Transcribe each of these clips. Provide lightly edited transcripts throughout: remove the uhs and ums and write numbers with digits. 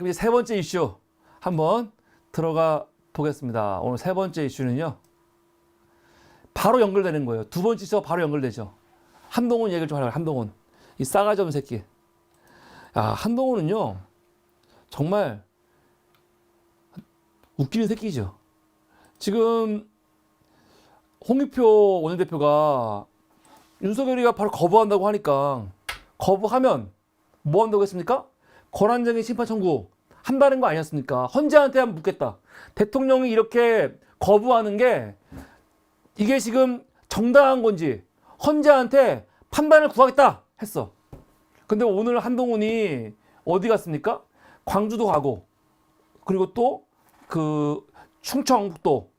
그럼 이제 세 번째 이슈 한번 들어가 보겠습니다. 오늘 세 번째 이슈는요. 바로 연결되는 거예요. 두 번째 이슈가 바로 연결되죠. 한동훈 얘기를 좀 하려고. 한동훈. 이 싸가지 없는 새끼. 야, 한동훈은요. 정말 웃기는 새끼죠. 지금 홍익표 원내대표가 윤석열이가 바로 거부한다고 하니까 거부하면 뭐 한다고 했습니까? 권한쟁의 심판 청구 한다는 거 아니었습니까? 헌재한테 한번 묻겠다. 대통령이 이렇게 거부하는 게 이게 지금 정당한 건지 헌재한테 판단을 구하겠다 했어. 근데 오늘 한동훈이 어디 갔습니까? 광주도 가고 그리고 또 그 충청북도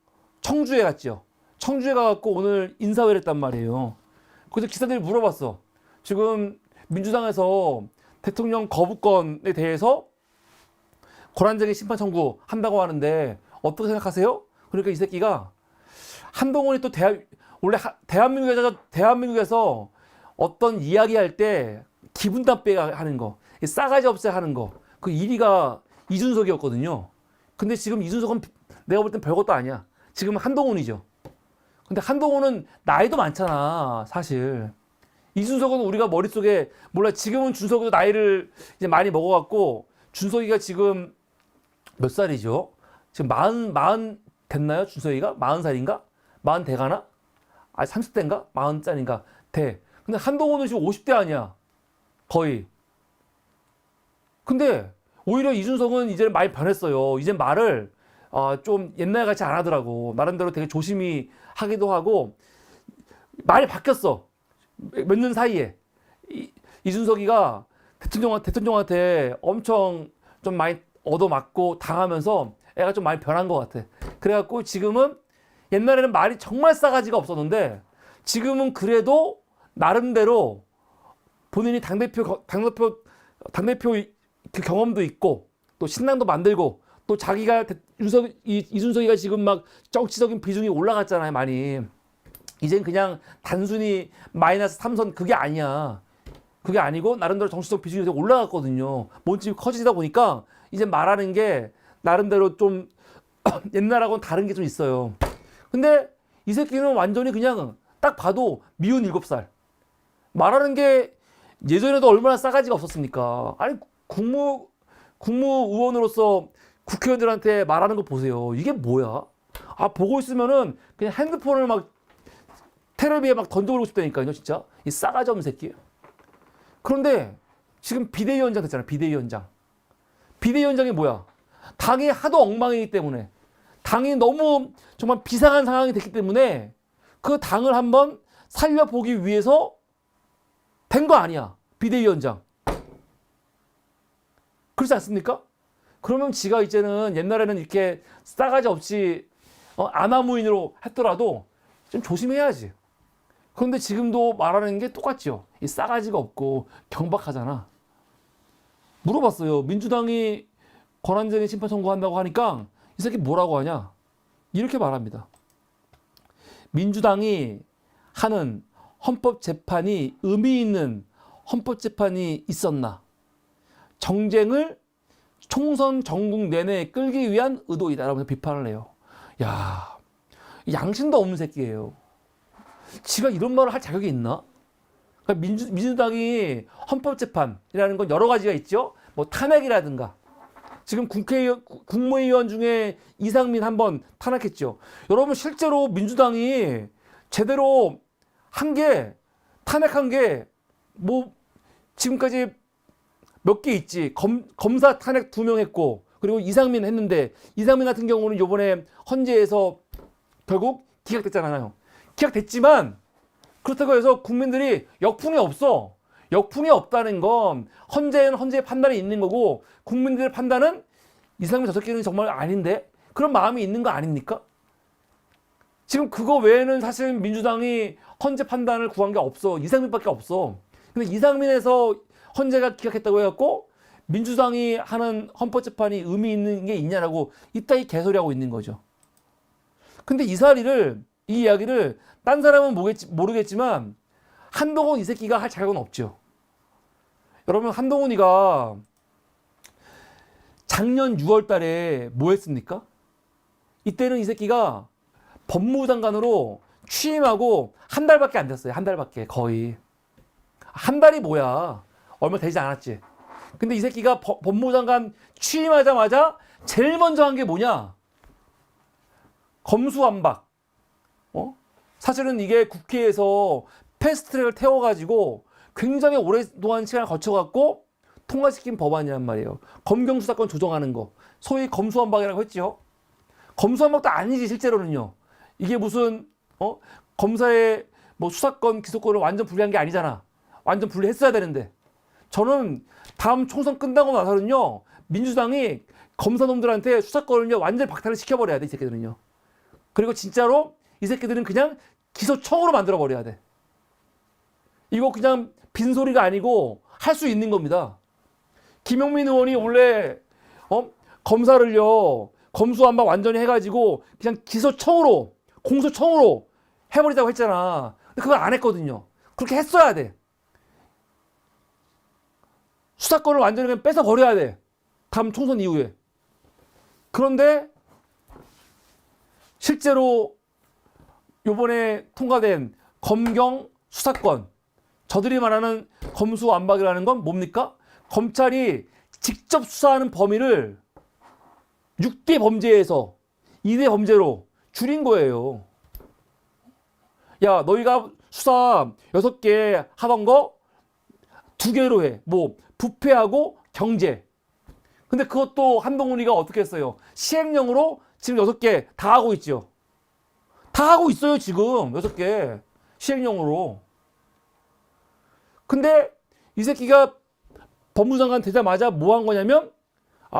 청주에 갔죠. 청주에 가갖고 오늘 인사회를 했단 말이에요. 그래서 기자들이 물어봤어. 지금 민주당에서 대통령 거부권에 대해서 권한쟁의 심판 청구 한다고 하는데 어떻게 생각하세요? 그러니까 이 새끼가 한동훈이 또 원래 대한민국에서 어떤 이야기할 때 기분 나쁘게 하는 거, 싸가지 없이 하는 거, 그 1위가 이준석이었거든요. 근데 지금 이준석은 내가 볼 땐 별것도 아니야. 지금 한동훈이죠. 근데 한동훈은 나이도 많잖아, 사실. 이준석은 우리가 머릿속에 몰라. 지금은 준석이도 나이를 이제 많이 먹어갖고 준석이가 지금 몇 살이죠? 지금 마흔 됐나요? 준석이가 40살인가? 40 돼가나? 아 30대인가? 40살인가? 돼. 근데 한동훈은 지금 50대 아니야. 거의. 근데 오히려 이준석은 이제 많이 변했어요. 이제 말을 좀 옛날 같이 안 하더라고. 나름대로 되게 조심히 하기도 하고 말이 바뀌었어. 몇 년 사이에. 이준석이가 대통령한테 엄청 좀 많이 얻어맞고 당하면서 애가 좀 많이 변한 것 같아. 그래갖고 지금은 옛날에는 말이 정말 싸가지가 없었는데 지금은 그래도 나름대로 본인이 당대표 그 경험도 있고 또 신당도 만들고 또 자기가 이준석이가 지금 막 정치적인 비중이 올라갔잖아요, 많이. 이젠 그냥 단순히 마이너스 3선 그게 아니야. 그게 아니고 나름대로 정치적 비중이 되게 올라갔거든요. 몸집이 커지다 보니까 이제 말하는 게 나름대로 좀 옛날하고는 다른 게 좀 있어요. 근데 이 새끼는 완전히 그냥 딱 봐도 미운 7살. 말하는 게 예전에도 얼마나 싸가지가 없었습니까? 아니 국무의원으로서 국회의원들한테 말하는 거 보세요. 이게 뭐야? 보고 있으면은 그냥 핸드폰을 막 테레비에 막 던져버리고 싶다니까요, 진짜. 이 싸가지 없는 새끼. 그런데 지금 비대위원장 됐잖아요, 비대위원장. 비대위원장이 뭐야? 당이 하도 엉망이기 때문에, 당이 너무 정말 비상한 상황이 됐기 때문에 그 당을 한번 살려보기 위해서 된 거 아니야, 비대위원장. 그렇지 않습니까? 그러면 지가 이제는 옛날에는 이렇게 싸가지 없이 아나무인으로 했더라도 좀 조심해야지. 그런데 지금도 말하는 게 똑같죠. 이 싸가지가 없고 경박하잖아. 물어봤어요. 민주당이 권한쟁의 심판 청구한다고 하니까 이 새끼 뭐라고 하냐? 이렇게 말합니다. 민주당이 하는 헌법재판이 의미 있는 헌법재판이 있었나? 정쟁을 총선 전국 내내 끌기 위한 의도이다라고 비판을 해요. 야, 양심도 없는 새끼예요. 지가 이런 말을 할 자격이 있나? 그러니까 민주당이 헌법재판이라는 건 여러 가지가 있죠. 뭐 탄핵이라든가. 지금 국무위원 중에 이상민 한번 탄핵했죠. 여러분 실제로 민주당이 제대로 한 게 탄핵한 게 뭐 지금까지 몇 개 있지. 검사 탄핵 2명 했고 그리고 이상민 했는데 이상민 같은 경우는 이번에 헌재에서 결국 기각됐잖아요. 기각됐지만 그렇다고 해서 국민들이 역풍이 없어. 역풍이 없다는 건 헌재는 헌재의 판단이 있는 거고 국민들의 판단은 이상민 저 새끼는 정말 아닌데 그런 마음이 있는 거 아닙니까? 지금 그거 외에는 사실 민주당이 헌재 판단을 구한 게 없어. 이상민밖에 없어. 근데 이상민에서 헌재가 기각했다고 해갖고 민주당이 하는 헌법재판이 의미 있는 게 있냐라고 이따위 개소리하고 있는 거죠. 근데 이 이야기를 딴 사람은 모르겠지만 한동훈 이 새끼가 할 자격은 없죠. 여러분 한동훈이가 작년 6월 달에 뭐 했습니까? 이때는 이 새끼가 법무부 장관으로 취임하고 한 달밖에 안 됐어요. 한 달밖에. 거의. 한 달이 뭐야. 얼마 되지 않았지. 근데 이 새끼가 법무부 장관 취임하자마자 제일 먼저 한 게 뭐냐? 검수완박. 사실은 이게 국회에서 패스트트랙을 태워가지고 굉장히 오랫동안 시간을 거쳐갖고 통과시킨 법안이란 말이에요. 검경수사권 조정하는 거. 소위 검수완박이라고 했죠. 검수완박도 아니지 실제로는요. 이게 무슨 검사의 뭐 수사권, 기소권을 완전 분리한 게 아니잖아. 완전 분리했어야 되는데. 저는 다음 총선 끝나고 나서는요. 민주당이 검사놈들한테 수사권을요. 완전히 박탈을 시켜버려야 돼. 이 새끼들은요. 그리고 진짜로 이 새끼들은 그냥 기소청으로 만들어버려야 돼. 이거 그냥 빈소리가 아니고 할 수 있는 겁니다. 김용민 의원이 원래 검사를요. 검수완박 완전히 해가지고 그냥 기소청으로 공소청으로 해버리자고 했잖아. 근데 그걸 안 했거든요. 그렇게 했어야 돼. 수사권을 완전히 그냥 뺏어버려야 돼. 다음 총선 이후에. 그런데 실제로 요번에 통과된 검경 수사권, 저들이 말하는 검수완박이라는 건 뭡니까? 검찰이 직접 수사하는 범위를 6대 범죄에서 2대 범죄로 줄인 거예요. 야, 너희가 수사 6개 하던 거 2개로 해. 뭐 부패하고 경제. 근데 그것도 한동훈이가 어떻게 했어요? 시행령으로 지금 6개 다 하고 있죠. 다 하고 있어요, 지금. 6개. 시행령으로. 근데 이 새끼가 법무장관 되자마자 뭐 한 거냐면,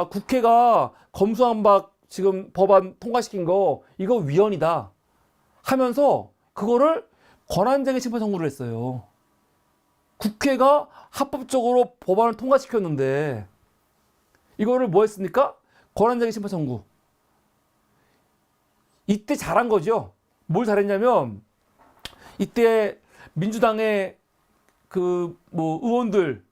국회가 검수완박 지금 법안 통과시킨 거, 이거 위헌이다. 하면서 그거를 권한쟁의 심판 청구를 했어요. 국회가 합법적으로 법안을 통과시켰는데, 이거를 뭐 했습니까? 권한쟁의 심판 청구. 이때 잘한 거죠. 뭘 잘했냐면 이때 민주당의 의원들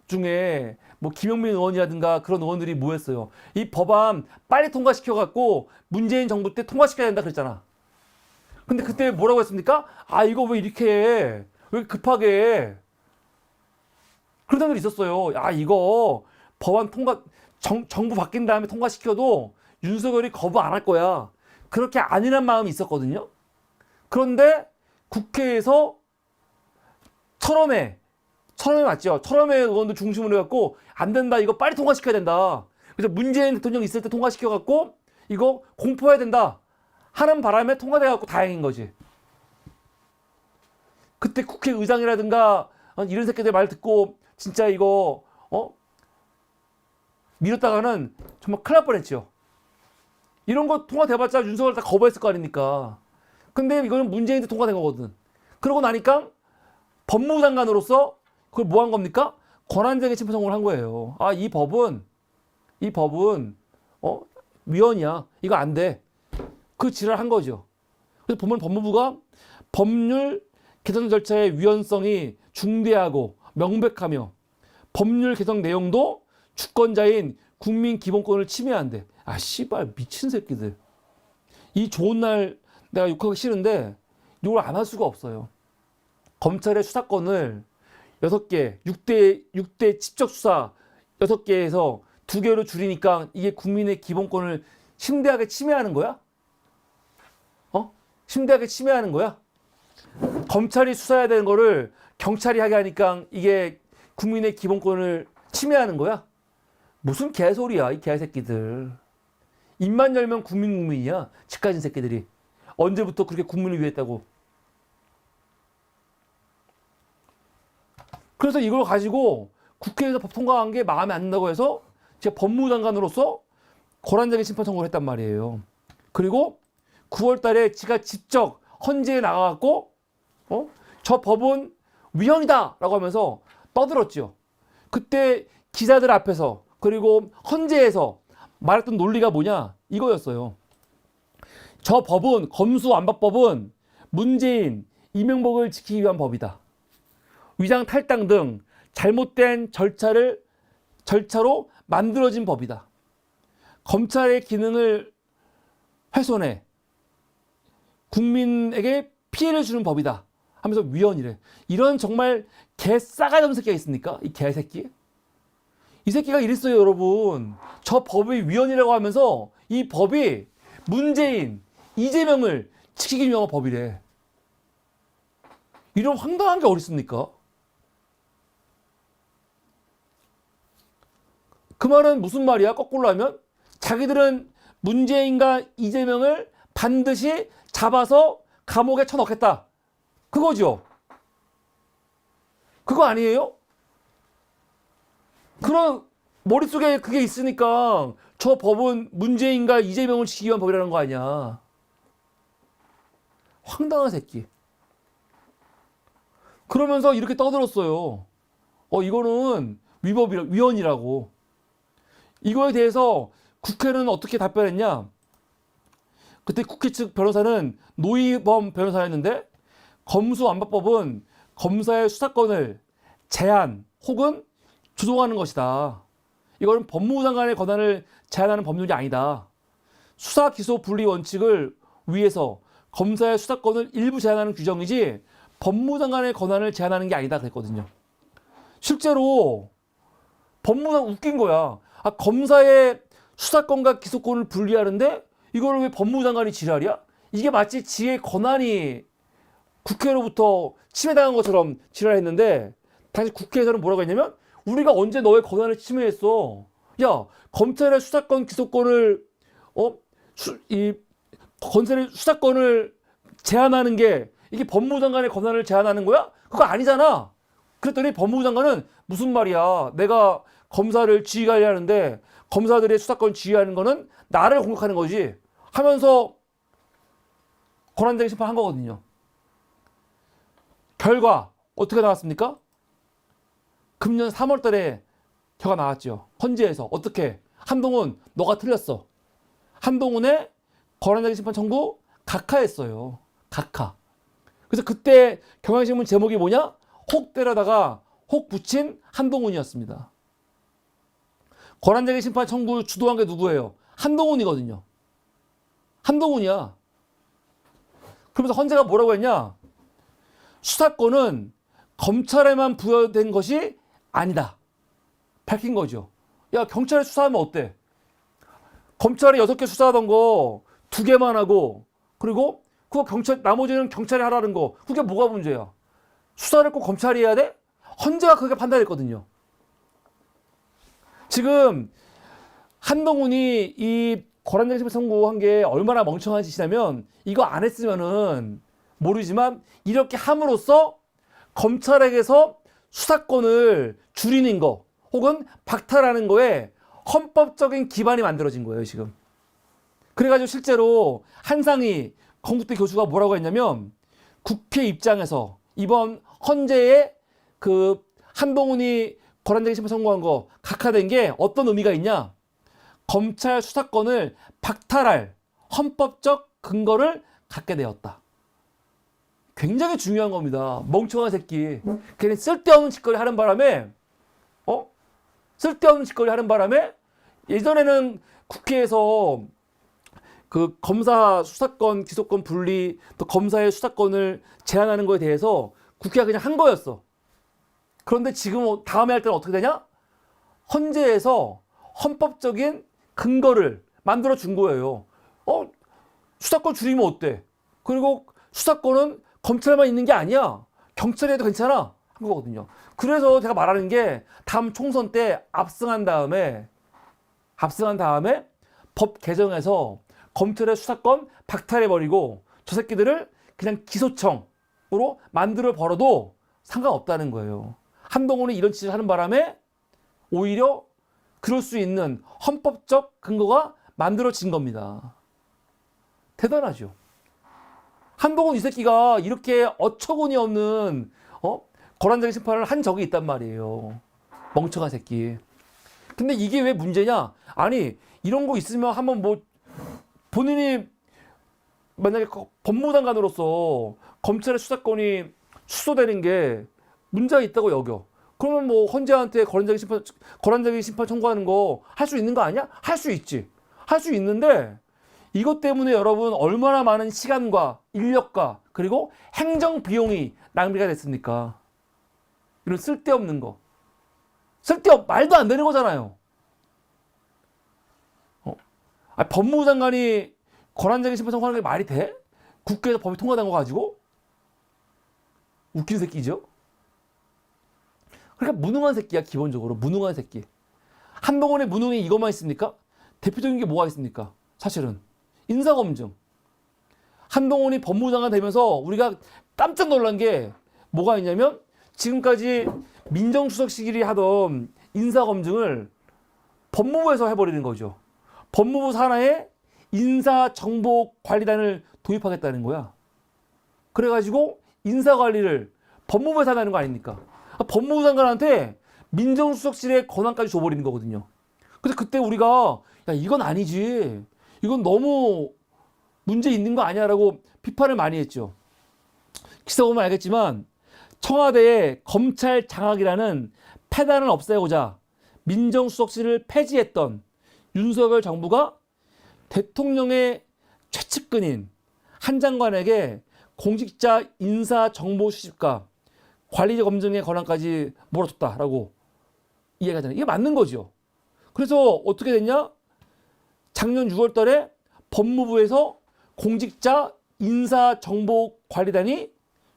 중에 김용민 의원이라든가 그런 의원들이 뭐 했어요? 이 법안 빨리 통과시켜 갖고 문재인 정부 때 통과시켜야 된다 그랬잖아. 근데 그때 뭐라고 했습니까? 이거 왜 이렇게 해? 왜 급하게 해? 그런 사람들이 있었어요. 이거 법안 정부 바뀐 다음에 통과시켜도 윤석열이 거부 안 할 거야. 그렇게 아니란 마음이 있었거든요. 그런데 국회에서 철험회 맞죠? 철험회 의원도 중심으로 해갖고 안 된다. 이거 빨리 통과시켜야 된다. 그래서 문재인 대통령 있을 때 통과시켜갖고 이거 공포해야 된다. 하는 바람에 통과돼갖고 다행인 거지. 그때 국회의장이라든가 이런 새끼들 말 듣고 진짜 이거 미뤘다가는 정말 큰일 날 뻔했죠. 이런 거 통과돼봤자 윤석열 다 거부했을 거 아닙니까? 근데 이거는 문재인도 통과된 거거든. 그러고 나니까 법무부 장관으로서 그걸 뭐 한 겁니까? 권한쟁의 심판 청구를 한 거예요. 이 법은 위헌이야. 이거 안 돼. 그 지랄 한 거죠. 그래서 보면 법무부가 법률 개정 절차의 위헌성이 중대하고 명백하며 법률 개정 내용도 주권자인 국민 기본권을 침해한대. 씨발 미친 새끼들. 이 좋은 날 내가 욕하기 싫은데 이걸 안 할 수가 없어요. 검찰의 수사권을 6개, 6대 직접 수사 6개에서 2개로 줄이니까 이게 국민의 기본권을 심대하게 침해하는 거야? 심대하게 침해하는 거야? 검찰이 수사해야 되는 거를 경찰이 하게 하니까 이게 국민의 기본권을 침해하는 거야? 무슨 개소리야, 이 개새끼들. 입만 열면 국민이야. 치까진 새끼들이. 언제부터 그렇게 국민을 위했다고. 그래서 이걸 가지고 국회에서 법 통과한 게 마음에 안 든다고 해서 제가 법무부 장관으로서 권한쟁의 심판 청구를 했단 말이에요. 그리고 9월 달에 지가 직접 헌재에 나가갖고 저 법은 위헌이다 라고 하면서 떠들었죠. 그때 기자들 앞에서 그리고 헌재에서 말했던 논리가 뭐냐 이거였어요. 저 법은 검수완박법은 문재인, 이명박을 지키기 위한 법이다. 위장 탈당 등 잘못된 절차로 만들어진 법이다. 검찰의 기능을 훼손해 국민에게 피해를 주는 법이다 하면서 위헌이래. 이런 정말 개싸가지 없는 새끼가 있습니까? 이 개새끼. 이 새끼가 이랬어요, 여러분. 저 법이 위헌이라고 하면서 이 법이 문재인, 이재명을 지키기 위한 법이래. 이런 황당한 게 어디 있습니까? 그 말은 무슨 말이야? 거꾸로 하면 자기들은 문재인과 이재명을 반드시 잡아서 감옥에 쳐넣겠다. 그거죠. 그거 아니에요? 그런 머릿속에 그게 있으니까 저 법은 문재인과 이재명을 지키기 위한 법이라는 거 아니야. 황당한 새끼. 그러면서 이렇게 떠들었어요. 이거는 위헌이라고. 이거에 대해서 국회는 어떻게 답변했냐? 그때 국회 측 변호사는 노희범 변호사였는데 검수완박법은 검사의 수사권을 제한 혹은 조정하는 것이다. 이거는 법무부 장관의 권한을 제한하는 법률이 아니다. 수사 기소 분리 원칙을 위해서 검사의 수사권을 일부 제한하는 규정이지 법무부 장관의 권한을 제한하는 게 아니다 그랬거든요. 실제로 법무부가 웃긴 거야. 검사의 수사권과 기소권을 분리하는데 이걸 왜 법무부 장관이 지랄이야? 이게 마치 지의 권한이 국회로부터 침해당한 것처럼 지랄했는데 당시 국회에서는 뭐라고 했냐면 우리가 언제 너의 권한을 침해했어? 야, 검찰의 수사권, 기소권을 검찰의 수사권을 제한하는 게 이게 법무부 장관의 권한을 제한하는 거야? 그거 아니잖아. 그랬더니 법무부 장관은 무슨 말이야? 내가 검사를 지휘 관리하는데 검사들의 수사권 지휘하는 거는 나를 공격하는 거지 하면서 권한쟁의 심판한 거거든요. 결과 어떻게 나왔습니까? 금년 3월 달에 결과 나왔죠. 헌재에서 어떻게? 한동훈 너가 틀렸어. 한동훈의 권한쟁의 심판 청구 각하했어요. 각하. 그래서 그때 경향신문 제목이 뭐냐? 혹 때려다가 혹 붙인 한동훈이었습니다. 권한쟁의 심판 청구 주도한 게 누구예요? 한동훈이거든요. 한동훈이야. 그러면서 헌재가 뭐라고 했냐? 수사권은 검찰에만 부여된 것이 아니다. 밝힌 거죠. 야, 경찰에 수사하면 어때? 검찰이 6개 수사하던 거 2개만 하고 그리고 그거 나머지는 경찰이 하라는 거 그게 뭐가 문제야? 수사를 꼭 검찰이 해야 돼? 헌재가 그렇게 판단했거든요. 지금 한동훈이 이 권한쟁의 심판 청구한 게 얼마나 멍청한 짓이냐면 이거 안 했으면은 모르지만 이렇게 함으로써 검찰에게서 수사권을 줄이는 거 혹은 박탈하는 거에 헌법적인 기반이 만들어진 거예요, 지금. 그래가지고 실제로 한상희 건국대 교수가 뭐라고 했냐면 국회 입장에서 이번 헌재에 그 한동훈이 권한쟁의 심판 청구한 거 각하된 게 어떤 의미가 있냐? 검찰 수사권을 박탈할 헌법적 근거를 갖게 되었다. 굉장히 중요한 겁니다. 멍청한 새끼. 걔는 쓸데없는 짓거리 하는 바람에 쓸데없는 짓거리 하는 바람에 예전에는 국회에서 그 검사 수사권, 기소권 분리, 또 검사의 수사권을 제한하는 거에 대해서 국회가 그냥 한 거였어. 그런데 지금 다음에 할 때는 어떻게 되냐? 헌재에서 헌법적인 근거를 만들어 준 거예요. 수사권 줄이면 어때? 그리고 수사권은 검찰만 있는 게 아니야. 경찰이 해도 괜찮아. 한 거거든요. 그래서 제가 말하는 게 다음 총선 때 압승한 다음에 법 개정해서 검찰의 수사권 박탈해버리고 저 새끼들을 그냥 기소청으로 만들어 버려도 상관없다는 거예요. 한동훈이 이런 짓을 하는 바람에 오히려 그럴 수 있는 헌법적 근거가 만들어진 겁니다. 대단하죠. 한동훈 이 새끼가 이렇게 어처구니 없는 권한쟁의 심판을 한 적이 있단 말이에요. 멍청한 새끼. 근데 이게 왜 문제냐? 아니 이런 거 있으면 한번 뭐 본인이 만약에 법무부 장관으로서 검찰의 수사권이 축소되는 게 문제가 있다고 여겨. 그러면 뭐 헌재한테 권한쟁의 심판 청구하는 거 할 수 있는 거 아니야? 할 수 있지. 할 수 있는데 이것 때문에 여러분 얼마나 많은 시간과 인력과 그리고 행정 비용이 낭비가 됐습니까? 이런 쓸데없는 거. 말도 안 되는 거잖아요. 법무부 장관이 권한쟁의 심판 청구하는 게 말이 돼? 국회에서 법이 통과된 거 가지고? 웃긴 새끼죠? 그러니까 무능한 새끼야, 기본적으로. 무능한 새끼. 한동훈의 무능이 이것만 있습니까? 대표적인 게 뭐가 있습니까? 사실은. 인사검증. 한동훈이 법무부 장관 되면서 우리가 깜짝 놀란 게 뭐가 있냐면 지금까지 민정수석실이 하던 인사검증을 법무부에서 해버리는 거죠. 법무부 산하에 인사정보관리단을 도입하겠다는 거야. 그래가지고 인사관리를 법무부에서 하는 거 아닙니까? 법무부 장관한테 민정수석실의 권한까지 줘버리는 거거든요. 그래서 그때 우리가 야 이건 아니지. 이건 너무 문제 있는 거 아니야 라고 비판을 많이 했죠. 기사 보면 알겠지만 청와대의 검찰 장악이라는 폐단을 없애고자 민정수석실을 폐지했던 윤석열 정부가 대통령의 최측근인 한 장관에게 공직자 인사 정보 수집과 관리 검증의 권한까지 몰아줬다라고 이해가 되는 이게 맞는 거죠. 그래서 어떻게 됐냐? 작년 6월 달에 법무부에서 공직자 인사 정보 관리단이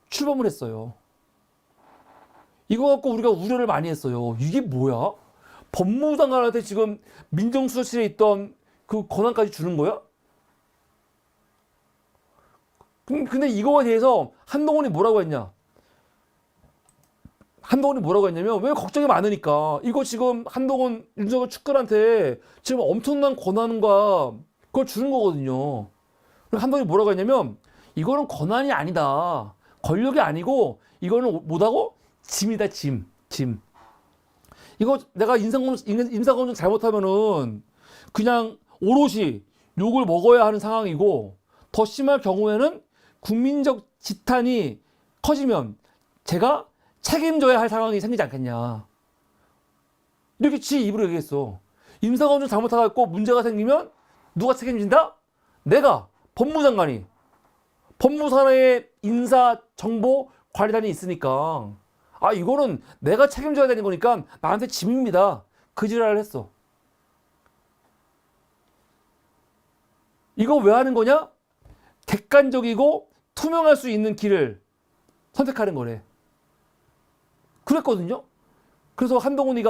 출범을 했어요. 이거 갖고 우리가 우려를 많이 했어요. 이게 뭐야? 법무부 장관한테 지금 민정수석실에 있던 그 권한까지 주는 거야? 근데 이거에 대해서 한동훈이 뭐라고 했냐? 한동훈이 뭐라고 했냐면 왜 걱정이 많으니까 이거 지금 한동훈 윤석열 측근한테 지금 엄청난 권한과 그걸 주는 거거든요. 한동훈이 뭐라고 했냐면 이거는 권한이 아니다. 권력이 아니고 이거는 뭐다고? 짐이다, 짐. 이거 내가 인사검증 잘못하면은 그냥 오롯이 욕을 먹어야 하는 상황이고 더 심할 경우에는 국민적 지탄이 커지면 제가 책임져야 할 상황이 생기지 않겠냐. 이렇게 지 입으로 얘기했어. 인사검증 잘못해갖고 문제가 생기면 누가 책임진다? 내가 법무부 장관이 법무부 산하에 인사정보관리단이 있으니까 이거는 내가 책임져야 되는 거니까 나한테 짐입니다. 그 지랄을 했어. 이거 왜 하는 거냐? 객관적이고 투명할 수 있는 길을 선택하는 거래. 그랬거든요. 그래서 한동훈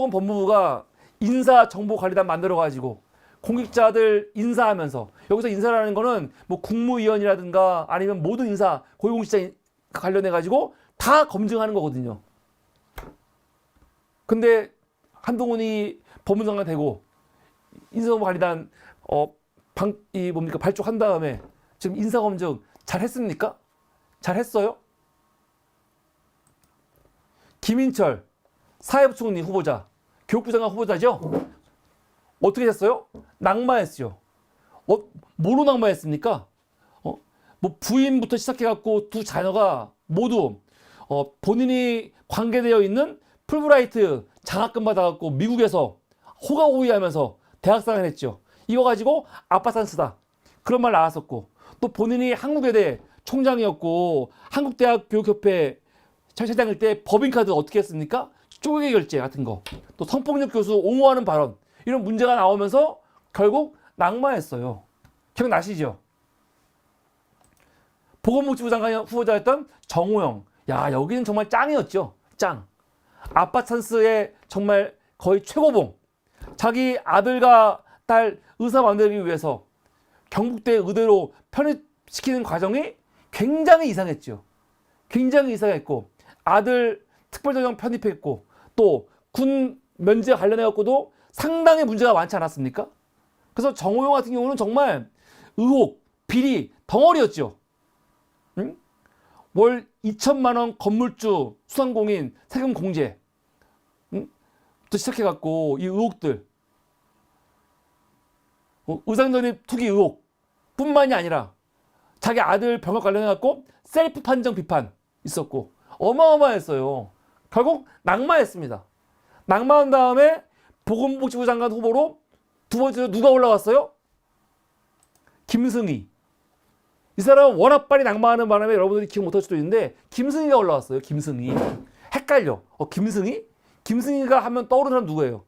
법무부가 인사정보관리단 만들어가지고 공직자들 인사하면서 여기서 인사라는 거는 뭐 국무위원이라든가 아니면 모든 인사 고위공직자 관련해가지고 다 검증하는 거거든요. 근데 한동훈이 법무장관 되고 인사정보관리단 발족한 다음에 지금 인사검증 잘 했습니까? 잘 했어요? 김인철 사회부총리 후보자, 교육부 장관 후보자죠? 어떻게 됐어요? 낙마했어요. 뭐로 낙마했습니까? 뭐 부인부터 시작해갖고 두 자녀가 모두 본인이 관계되어 있는 풀브라이트 장학금 받아갖고 미국에서 호가호위하면서 대학생활 했죠. 이거 가지고 아빠 산스다. 그런 말 나왔었고 또 본인이 한국외대 총장이었고 한국대학교육협회 차장일 때 법인카드 어떻게 했습니까? 쪼개기 결제 같은 거. 또 성폭력 교수 옹호하는 발언. 이런 문제가 나오면서 결국 낙마했어요. 기억나시죠? 보건복지부 장관 후보자였던 정호영. 야, 여기는 정말 짱이었죠. 짱. 아빠 찬스의 정말 거의 최고봉. 자기 아들과 딸 의사 만들기 위해서 경북대 의대로 편입시키는 과정이 굉장히 이상했죠. 굉장히 이상했고 아들 특별전형 편입했고 또 군 면제 관련해갖고도 상당히 문제가 많지 않았습니까? 그래서 정호영 같은 경우는 정말 의혹, 비리, 덩어리였죠. 응? 월 2천만 원 건물주 수상공인 세금 공제 부터 시작해갖고 이 의혹들 의상전입 투기 의혹 뿐만이 아니라 자기 아들 병역 관련해갖고 셀프 판정 비판 있었고 어마어마했어요. 결국 낙마했습니다. 낙마한 다음에 보건복지부 장관 후보로 두 번째로 누가 올라왔어요? 김승희. 이 사람은 워낙 빨리 낙마하는 바람에 여러분들이 기억 못할 수도 있는데 김승희가 올라왔어요. 김승희. 헷갈려. 김승희? 김승희가 하면 떠오르는 사람 누구예요?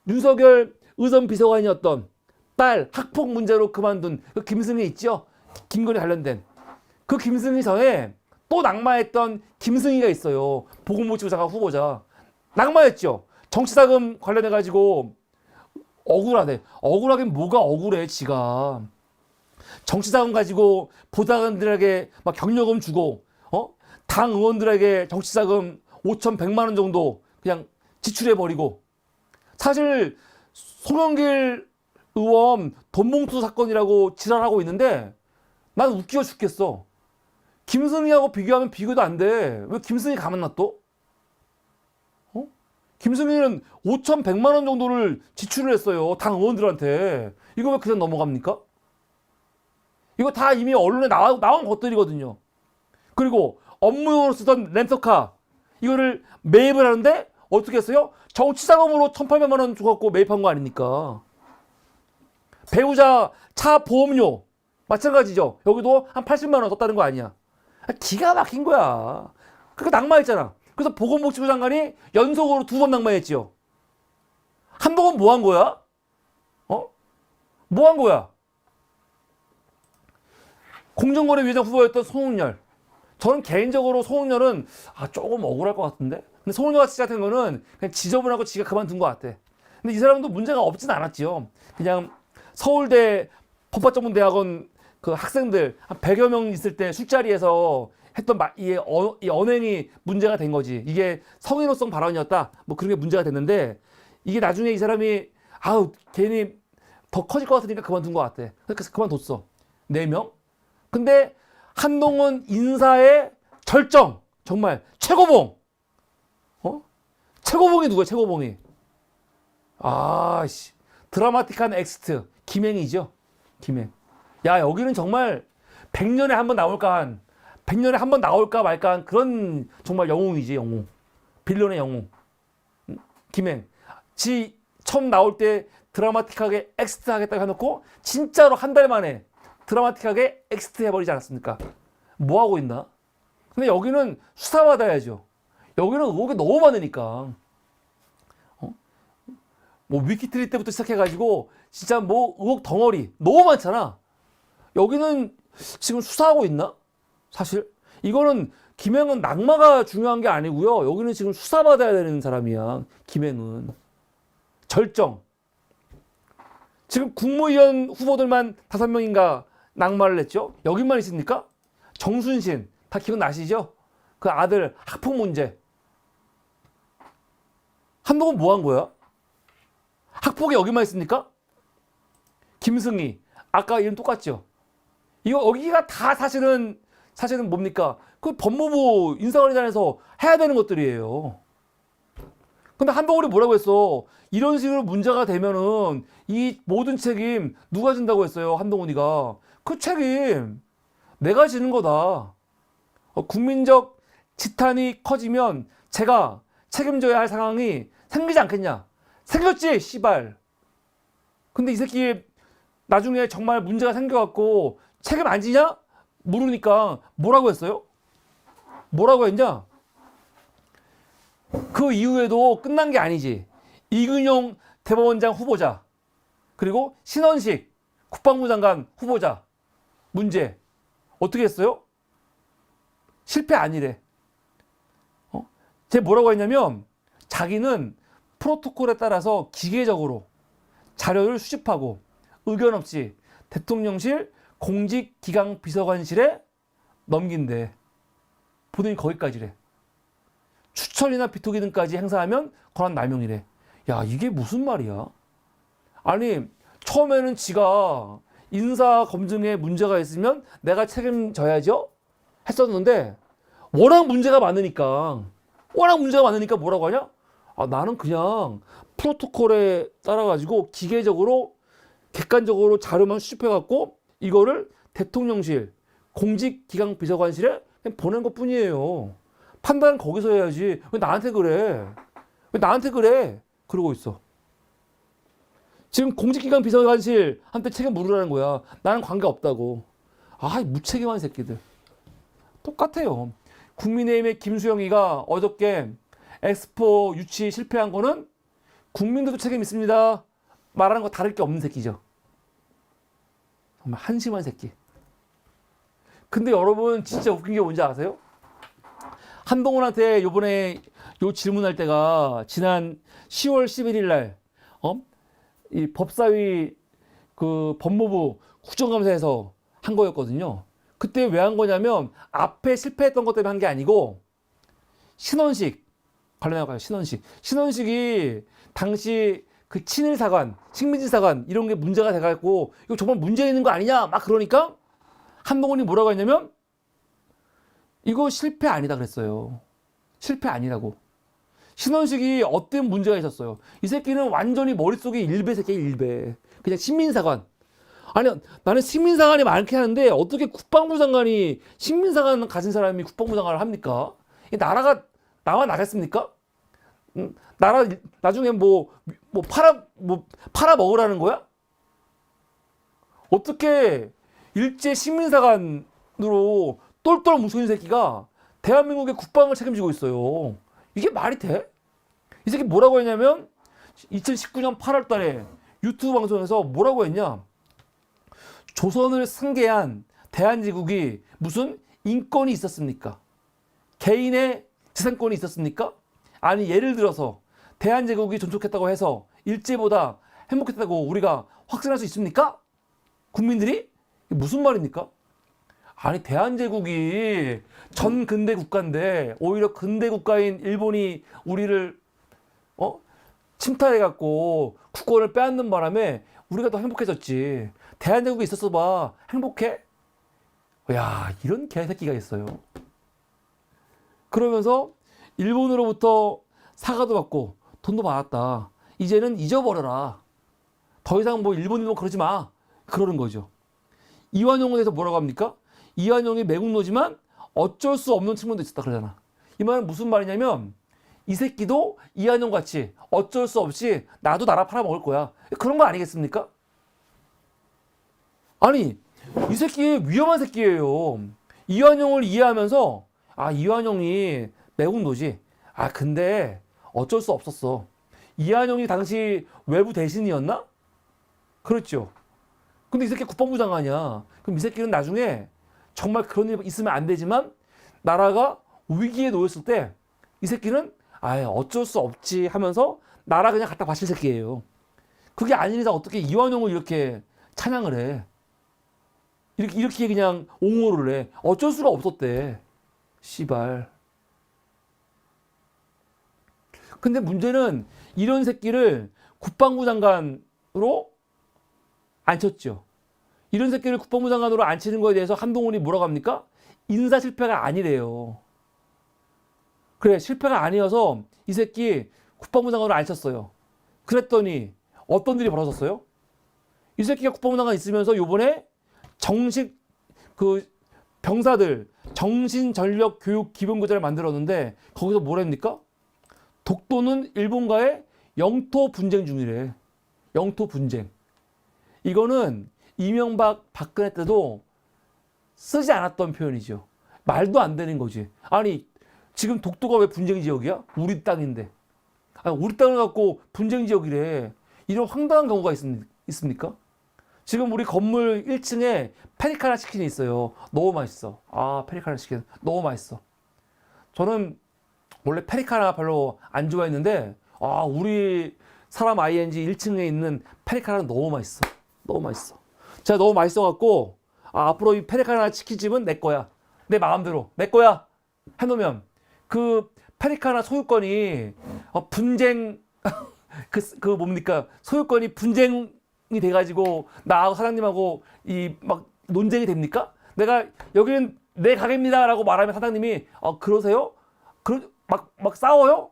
윤석열 의전 비서관이었던 딸 학폭 문제로 그만둔 그 김승희 있죠? 김건희 관련된. 그 김승희 전에 또 낙마했던 김승희가 있어요. 보건복지부 장관 후보자. 낙마했죠. 정치자금 관련해가지고 억울하대. 억울하긴 뭐가 억울해, 지가. 정치자금 가지고 보좌관들에게 막 경력금 주고, 당 의원들에게 정치자금 5,100만 원 정도 그냥 지출해버리고. 사실 송영길 의원 돈봉투 사건이라고 지랄하고 있는데 난 웃겨 죽겠어. 김승희하고 비교하면 비교도 안 돼. 왜 김승희 가만 놔둬? 김승희는 5,100만 원 정도를 지출을 했어요. 당 의원들한테. 이거 왜 그냥 넘어갑니까? 이거 다 이미 언론에 나온 것들이거든요. 그리고 업무용으로 쓰던 렌터카 이거를 매입을 하는데 어떻게 했어요? 정치자금으로 1,800만 원 줘갖고 매입한 거 아닙니까? 배우자 차 보험료 마찬가지죠. 여기도 한 80만 원 썼다는 거 아니야. 기가 막힌 거야. 그러니까 낙마했잖아. 그래서 보건복지부 장관이 연속으로 2번 낙마했지요. 한동훈 뭐 한 거야? 뭐 한 거야? 공정거래위원장 후보였던 송은열. 저는 개인적으로 송은열은 조금 억울할 것 같은데. 근데 송은열 같은 거는 그냥 지저분하고 지가 그만둔 것 같아. 근데 이 사람도 문제가 없진 않았지요. 그냥 서울대 법학전문대학원 그 학생들 한 100여 명 있을 때 술자리에서 했던 이 언행이 문제가 된 거지. 이게 성희롱성 발언이었다. 뭐 그런 게 문제가 됐는데 이게 나중에 이 사람이 괜히 더 커질 것 같으니까 그만둔 것 같아. 그래서 그만뒀어. 4명. 근데 한동훈 인사의 절정. 정말 최고봉. 최고봉이 누구야? 최고봉이. 드라마틱한 엑스트. 김행이죠. 김행. 야, 여기는 정말 100년에 한 번 나올까 100년에 한 번 나올까 말까 한 그런 정말 영웅이지, 영웅. 빌런의 영웅. 김행. 지 처음 나올 때 드라마틱하게 엑스트 하겠다고 해놓고 진짜로 한 달 만에 드라마틱하게 엑스트 해버리지 않았습니까? 뭐 하고 있나? 근데 여기는 수사받아야죠. 여기는 의혹이 너무 많으니까. 뭐 위키트리 때부터 시작해가지고 진짜 뭐 의혹 덩어리 너무 많잖아. 여기는 지금 수사하고 있나? 사실 이거는 김행은 낙마가 중요한 게 아니고요. 여기는 지금 수사받아야 되는 사람이야. 김행은 절정. 지금 국무위원 후보들만 5명인가 낙마를 했죠. 여기만 있습니까? 정순신 다 기억나시죠? 그 아들 학폭 문제. 한동훈 뭐 한 거야? 학폭이 여기만 있습니까? 김승희 아까 이름 똑같죠? 이거 여기가 다 사실은 뭡니까? 그 법무부 인사관리단에서 해야 되는 것들이에요. 근데 한동훈이 뭐라고 했어? 이런 식으로 문제가 되면은 이 모든 책임 누가 진다고 했어요? 한동훈이가. 그 책임 내가 지는 거다. 국민적 지탄이 커지면 제가 책임져야 할 상황이 생기지 않겠냐? 생겼지, 씨발. 근데 이 새끼 나중에 정말 문제가 생겨갖고 책임 안 지냐? 물으니까 뭐라고 했어요? 뭐라고 했냐? 그 이후에도 끝난 게 아니지. 이근용 대법원장 후보자, 그리고 신원식 국방부 장관 후보자 문제 어떻게 했어요? 실패 아니래. 쟤 뭐라고 했냐면 자기는 프로토콜에 따라서 기계적으로 자료를 수집하고 의견 없이 대통령실 공직기강 비서관실에 넘긴대. 본인이 거기까지래. 추천이나 비토기 등까지 행사하면 권한 남용이래. 야, 이게 무슨 말이야? 아니, 처음에는 지가 인사 검증에 문제가 있으면 내가 책임져야죠? 했었는데 워낙 문제가 많으니까 뭐라고 하냐? 나는 그냥 프로토콜에 따라가지고 기계적으로 객관적으로 자료만 수집해갖고 이거를 대통령실 공직기강 비서관실에 그냥 보낸 것 뿐이에요. 판단은 거기서 해야지. 왜 나한테 그래? 그러고 있어. 지금 공직기관 비서관실한테 책임 물으라는 거야. 나는 관계 없다고. 아, 무책임한 새끼들. 똑같아요. 국민의힘의 김수영이가 어저께 엑스포 유치 실패한 거는 국민들도 책임 있습니다. 말하는 거 다를 게 없는 새끼죠. 정말 한심한 새끼. 근데 여러분 진짜 웃긴 게 뭔지 아세요? 한동훈한테 요번에 요 질문할 때가 지난 10월 11일 날 이 법사위 그 법무부 국정감사에서 한 거였거든요. 그때 왜 한 거냐면 앞에 실패했던 것 때문에 한 게 아니고 신원식 관련해서 신원식이 당시 그 친일사관, 식민지사관 이런 게 문제가 돼갖고 이거 정말 문제 있는 거 아니냐 막 그러니까 한동훈이 뭐라고 했냐면 이거 실패 아니다 그랬어요. 실패 아니라고. 신원식이 어떤 문제가 있었어요. 이 새끼는 완전히 머릿속에 일베 새끼야 일베. 그냥 식민사관. 아니 나는 식민사관이 많긴 하는데 어떻게 국방부 장관이 식민사관 가진 사람이 국방부 장관을 합니까? 이 나라가 나와 나겠습니까? 나라 나중에 뭐 팔아 먹으라는 거야? 어떻게 일제 식민사관으로 똘똘 뭉쳐있는 새끼가 대한민국의 국방을 책임지고 있어요. 이게 말이 돼? 이 새끼 뭐라고 했냐면 2019년 8월 달에 유튜브 방송에서 뭐라고 했냐? 조선을 승계한 대한제국이 무슨 인권이 있었습니까? 개인의 재산권이 있었습니까? 아니 예를 들어서 대한제국이 존속했다고 해서 일제보다 행복했다고 우리가 확신할 수 있습니까? 국민들이? 이게 무슨 말입니까? 아니 대한제국이 전 근대 국가인데 오히려 근대 국가인 일본이 우리를 침탈해갖고 국권을 빼앗는 바람에 우리가 더 행복해졌지. 대한제국이 있었어 봐 행복해? 야 이런 개새끼가 있어요. 그러면서 일본으로부터 사과도 받고 돈도 받았다. 이제는 잊어버려라. 더 이상 뭐 일본 그러지 마. 그러는 거죠. 이완용에 대해서 뭐라고 합니까? 이완용이 매국노지만 어쩔 수 없는 측면도 있었다 그러잖아. 이 말은 무슨 말이냐면 이 새끼도 이완용 같이 어쩔 수 없이 나도 나라 팔아먹을 거야. 그런 거 아니겠습니까? 아니 이 새끼 위험한 새끼예요. 이완용을 이해하면서 아 이완용이 매국노지. 아 근데 어쩔 수 없었어. 이완용이 당시 외부 대신이었나? 그렇죠. 근데 이 새끼 국방부 장관이야. 그럼 이 새끼는 나중에 정말 그런 일 있으면 안 되지만 나라가 위기에 놓였을 때 이 새끼는 아 어쩔 수 없지 하면서 나라 그냥 갖다 바칠 새끼예요. 그게 아닌 이상 어떻게 이완용을 이렇게 찬양을 해. 이렇게 그냥 옹호를 해. 어쩔 수가 없었대. 씨발. 근데 문제는 이런 새끼를 국방부 장관으로 앉혔죠. 이런 새끼를 국방부 장관으로 앉히는 거에 대해서 한동훈이 뭐라고 합니까? 인사 실패가 아니래요. 그래 실패가 아니어서 이 새끼 국방부 장관으로 앉혔어요. 그랬더니 어떤 일이 벌어졌어요? 이 새끼가 국방부 장관 있으면서 요번에 정식 그 병사들 정신전력 교육 기본구조를 만들었는데 거기서 뭐랍니까? 독도는 일본과의 영토 분쟁 중이래. 영토 분쟁. 이거는 이명박 박근혜 때도 쓰지 않았던 표현이죠. 말도 안 되는 거지. 아니 지금 독도가 왜 분쟁 지역이야? 우리 땅인데. 아니, 우리 땅을 갖고 분쟁 지역이래. 이런 황당한 경우가 있습니까? 지금 우리 건물 1층에 페리카나 치킨이 있어요. 너무 맛있어. 아 페리카나 치킨 너무 맛있어. 저는 원래 페리카나 별로 안 좋아했는데 아 우리 사람 ING 1층에 있는 페리카나는 너무 맛있어. 너무 맛있어. 제가 너무 맛있어갖고 앞으로 이 페리카나 치킨집은 내 거야. 내 마음대로 내 거야 해놓으면 그 페리카나 소유권이 분쟁 그 뭡니까 소유권이 분쟁이 돼가지고 나하고 사장님하고 이 막 논쟁이 됩니까? 내가 여기는 내 가게입니다라고 말하면 사장님이 그러세요? 막 싸워요?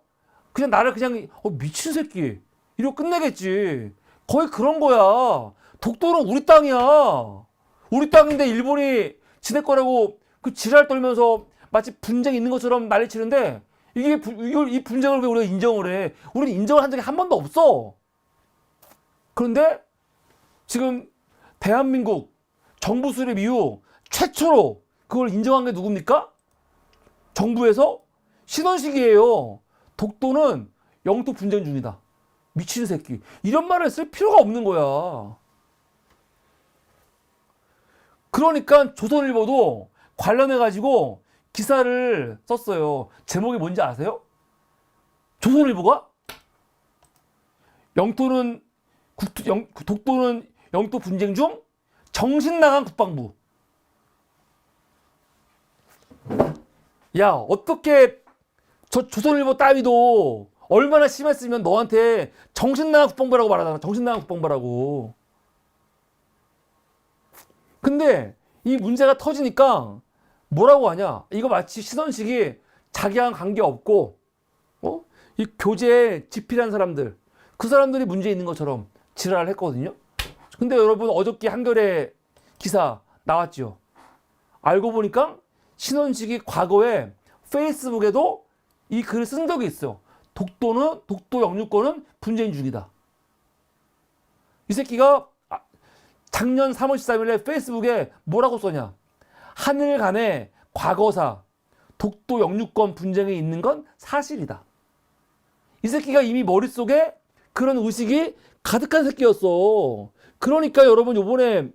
그냥 나를 그냥 미친 새끼 이러고 끝내겠지. 거의 그런 거야. 독도는 우리 땅이야. 우리 땅인데 일본이 지네 거라고 그 지랄 떨면서 마치 분쟁이 있는 것처럼 난리치는데 이 분쟁을 왜 우리가 인정을 해? 우리는 인정을 한 적이 한 번도 없어. 그런데 지금 대한민국 정부 수립 이후 최초로 그걸 인정한 게 누굽니까? 정부에서 신원식이에요. 독도는 영토 분쟁 중이다. 미친 새끼. 이런 말을 쓸 필요가 없는 거야. 그러니까 조선일보도 관련해가지고 기사를 썼어요. 제목이 뭔지 아세요? 조선일보가 독도는 영토 분쟁 중 정신 나간 국방부. 야, 어떻게 저 조선일보 따위도 얼마나 심했으면 너한테 정신 나간 국방부라고 말하잖아. 정신 나간 국방부라고. 근데 이 문제가 터지니까 뭐라고 하냐? 이거 마치 신원식이 자기랑 관계없고 이 교재에 집필한 사람들, 그 사람들이 문제 있는 것처럼 지랄을 했거든요. 근데 여러분 어저께 한겨레 기사 나왔죠. 알고 보니까 신원식이 과거에 페이스북에도 이 글을 쓴 적이 있어요. 독도 영유권은 분쟁 중이다. 이 새끼가 작년 3월 13일에 페이스북에 뭐라고 써냐? 하늘 간의 과거사 독도 영유권 분쟁이 있는 건 사실이다. 이 새끼가 이미 머릿속에 그런 의식이 가득한 새끼였어. 그러니까 여러분 요번에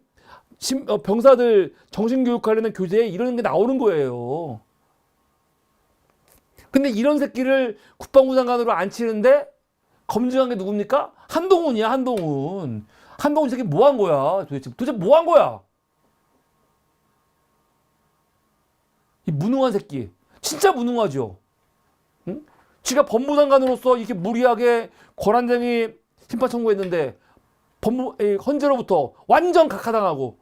병사들 정신교육 관련된 교재에 이런 게 나오는 거예요. 근데 이런 새끼를 국방부 장관으로 앉히는데 검증한 게 누굽니까? 한동훈이야, 한동훈. 한동훈 새끼 뭐 한 거야? 도대체 뭐 한 거야? 이 무능한 새끼. 진짜 무능하죠? 응? 지가 법무장관으로서 이렇게 무리하게 권한쟁의 심판 청구했는데 헌재로부터 완전 각하당하고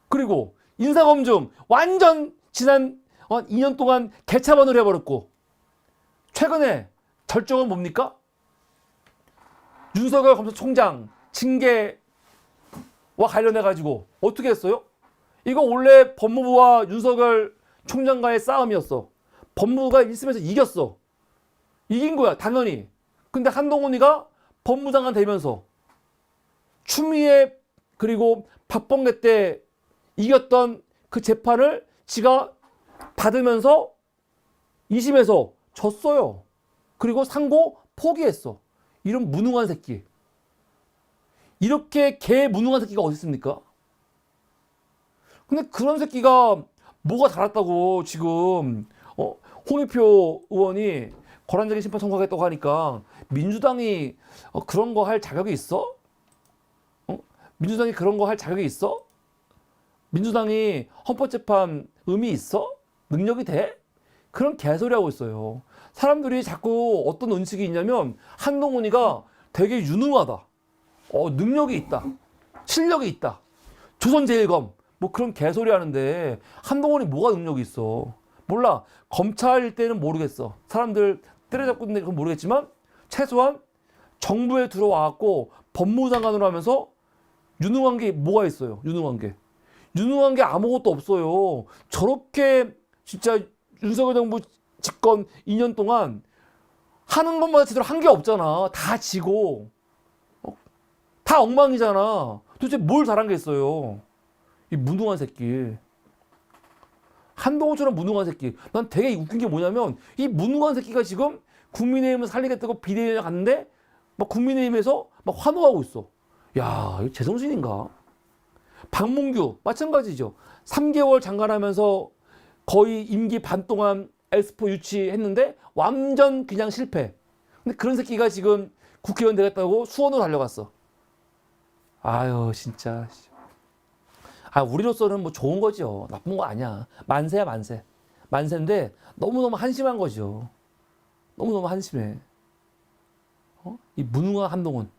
그리고 인사검증 완전 지난 2년 동안 개차반을 해버렸고 최근에 결정은 뭡니까? 윤석열 검사총장 징계와 관련해가지고 어떻게 했어요? 이거 원래 법무부와 윤석열 총장과의 싸움이었어. 법무부가 1심에서 이겼어. 이긴 거야 당연히. 근데 한동훈이가 법무장관 되면서 추미애 그리고 박범계 때 이겼던 그 재판을 지가 받으면서 2심에서 졌어요. 그리고 상고 포기했어. 이런 무능한 새끼. 이렇게 개 무능한 새끼가 어디 있습니까? 근데 그런 새끼가 뭐가 달았다고 지금 홍익표 의원이 권한쟁의 심판 청구하겠다고 하니까 민주당이 그런 거 할 자격이 있어? 민주당이 그런 거 할 자격이 있어? 민주당이 헌법재판 의미 있어? 능력이 돼? 그런 개소리 하고 있어요. 사람들이 자꾸 어떤 인식이 있냐면 한동훈이가 되게 유능하다. 능력이 있다. 실력이 있다. 조선제일검 뭐 그런 개소리 하는데 한동훈이 뭐가 능력이 있어? 몰라. 검찰일 때는 모르겠어. 사람들 때려잡고 있는데 그건 모르겠지만 최소한 정부에 들어와갖고 법무장관으로 하면서 유능한 게 뭐가 있어요? 유능한 게 아무것도 없어요. 저렇게 진짜 윤석열 정부 집권 2년 동안 하는 것마다 제대로 한 게 없잖아. 다 지고 다 엉망이잖아. 도대체 뭘 잘한 게 있어요? 이 무능한 새끼. 한동훈처럼 무능한 새끼. 난 되게 웃긴 게 뭐냐면 이 무능한 새끼가 지금 국민의힘을 살리겠다고 비대위에 갔는데 막 국민의힘에서 막 환호하고 있어. 야, 이거 제정신인가? 박문규 마찬가지죠. 3개월 장관하면서 거의 임기 반 동안 에스포 유치했는데 완전 그냥 실패. 근데 그런 새끼가 지금 국회의원 되겠다고 수원으로 달려갔어. 아유 진짜. 우리로서는 뭐 좋은 거죠. 나쁜 거 아니야. 만세야 만세. 만세인데 너무너무 한심한 거죠. 너무너무 한심해. 이 무능한 한동훈.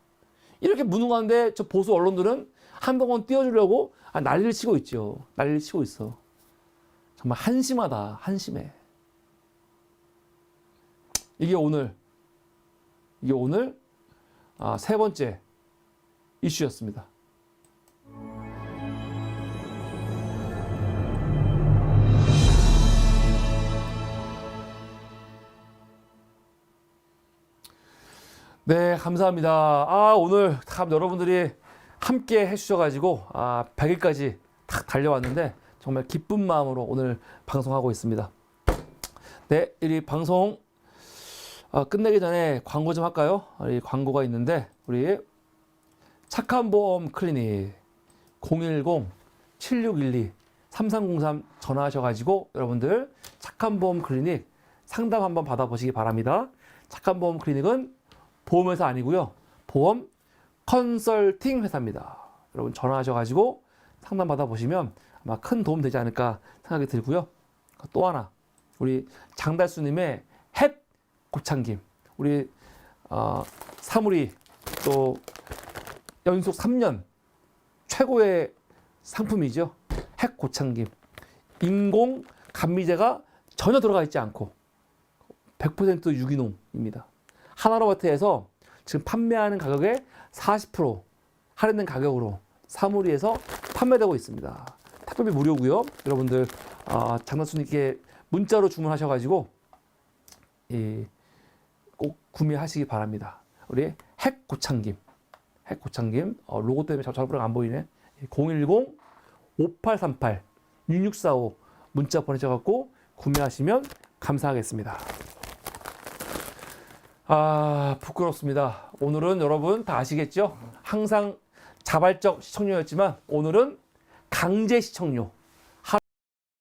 이렇게 무능한데 저 보수 언론들은 한동훈 띄워주려고 난리를 치고 있죠. 난리를 치고 있어. 정말 한심하다. 한심해. 이게 오늘 세 번째 이슈였습니다. 네, 감사합니다. 오늘 참 여러분들이 함께 해주셔가지고 100일까지 탁 달려왔는데 정말 기쁜 마음으로 오늘 방송하고 있습니다. 네, 이 방송 끝내기 전에 광고 좀 할까요? 이 광고가 있는데 우리 착한 보험 클리닉 010-7612-3303 전화하셔가지고 여러분들 착한 보험 클리닉 상담 한번 받아보시기 바랍니다. 착한 보험 클리닉은 보험회사 아니고요. 보험 컨설팅 회사입니다. 여러분 전화하셔가지고 상담 받아보시면 아마 큰 도움 되지 않을까 생각이 들고요. 또 하나 우리 장달수님의 햇 곱창김 우리 사물이 또 연속 3년 최고의 상품이죠. 햇 곱창김 인공 감미제가 전혀 들어가 있지 않고 100% 유기농입니다. 하나로마트에서 지금 판매하는 가격에 40% 할인된 가격으로 사무리에서 판매되고 있습니다. 택배비 무료고요. 여러분들 장난수님께 문자로 주문하셔가지고 꼭 구매하시기 바랍니다. 우리 핵고창김 로고 때문에 전화번호가 안 보이네. 010-5838-6645 문자 보내셔갖고 구매하시면 감사하겠습니다. 부끄럽습니다. 오늘은 여러분 다 아시겠죠? 항상 자발적 시청료였지만 오늘은 강제 시청료.